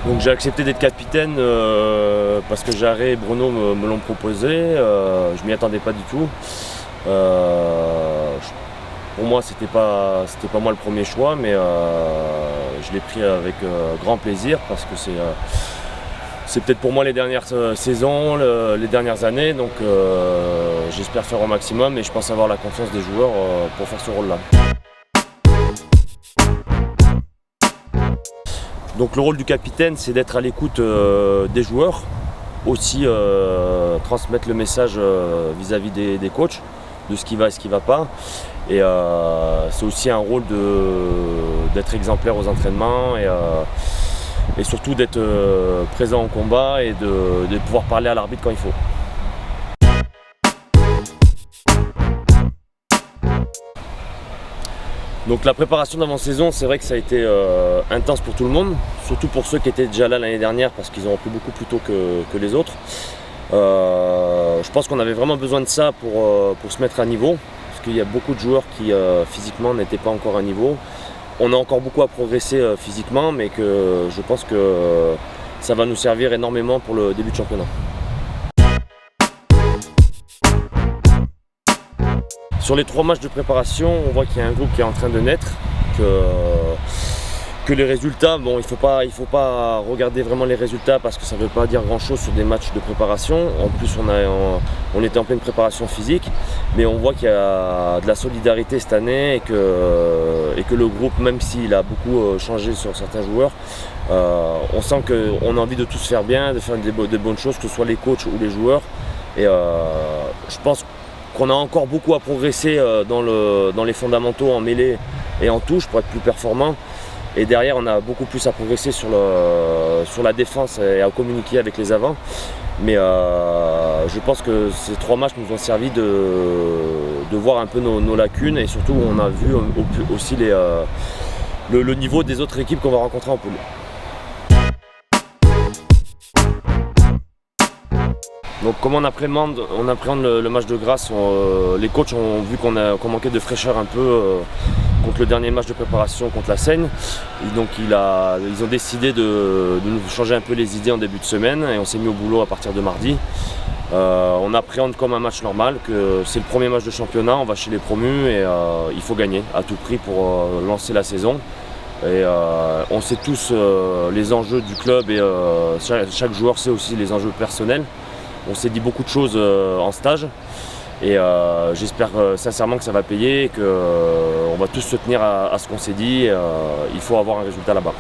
Donc j'ai accepté d'être capitaine parce que Jarret et Bruno me l'ont proposé. Je m'y attendais pas du tout. Pour moi, c'était pas moi le premier choix, mais je l'ai pris avec grand plaisir parce que c'est peut-être pour moi les dernières saisons, les dernières années. Donc j'espère faire au maximum et je pense avoir la confiance des joueurs pour faire ce rôle-là. Donc le rôle du capitaine, c'est d'être à l'écoute des joueurs, aussi transmettre le message vis-à-vis des coachs, de ce qui va et ce qui ne va pas. Et c'est aussi un rôle d'être exemplaire aux entraînements et surtout d'être présent au combat et de pouvoir parler à l'arbitre quand il faut. Donc la préparation d'avant-saison, c'est vrai que ça a été intense pour tout le monde, surtout pour ceux qui étaient déjà là l'année dernière parce qu'ils ont repris beaucoup plus tôt que les autres. Je pense qu'on avait vraiment besoin de ça pour se mettre à niveau, parce qu'il y a beaucoup de joueurs qui physiquement n'étaient pas encore à niveau. On a encore beaucoup à progresser physiquement, mais que je pense que ça va nous servir énormément pour le début de championnat. Sur les 3 matchs de préparation, on voit qu'il y a un groupe qui est en train de naître, que les résultats, bon, il faut pas regarder vraiment les résultats parce que ça ne veut pas dire grand chose sur des matchs de préparation. En plus, on était en pleine préparation physique, mais on voit qu'il y a de la solidarité cette année et que le groupe, même s'il a beaucoup changé sur certains joueurs, on sent qu'on a envie de tous faire bien, de faire de bonnes choses, que ce soit les coachs ou les joueurs. Et je pense qu'on a encore beaucoup à progresser dans les fondamentaux en mêlée et en touche pour être plus performant. Et derrière, on a beaucoup plus à progresser sur la défense et à communiquer avec les avants. Mais je pense que ces 3 matchs nous ont servi de voir un peu nos lacunes et surtout on a vu aussi le niveau des autres équipes qu'on va rencontrer en poule. Donc comme on appréhende le match de Grasse, les coachs ont vu qu'on manquait de fraîcheur un peu contre le dernier match de préparation contre la Seigne. Et donc ils ont décidé de nous changer un peu les idées en début de semaine et on s'est mis au boulot à partir de mardi. On appréhende comme un match normal, que c'est le premier match de championnat, on va chez les promus et il faut gagner à tout prix pour lancer la saison. Et on sait tous les enjeux du club et chaque joueur sait aussi les enjeux personnels. On s'est dit beaucoup de choses en stage et j'espère sincèrement que ça va payer et qu'on va tous se tenir à ce qu'on s'est dit. Il faut avoir un résultat là-bas.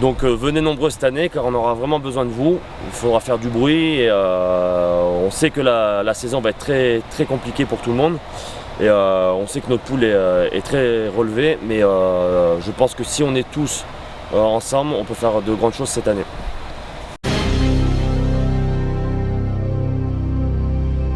Donc venez nombreux cette année car on aura vraiment besoin de vous. Il faudra faire du bruit et on sait que la saison va être très, très compliquée pour tout le monde. Et on sait que notre poule est très relevée, mais je pense que si on est tous ensemble, on peut faire de grandes choses cette année.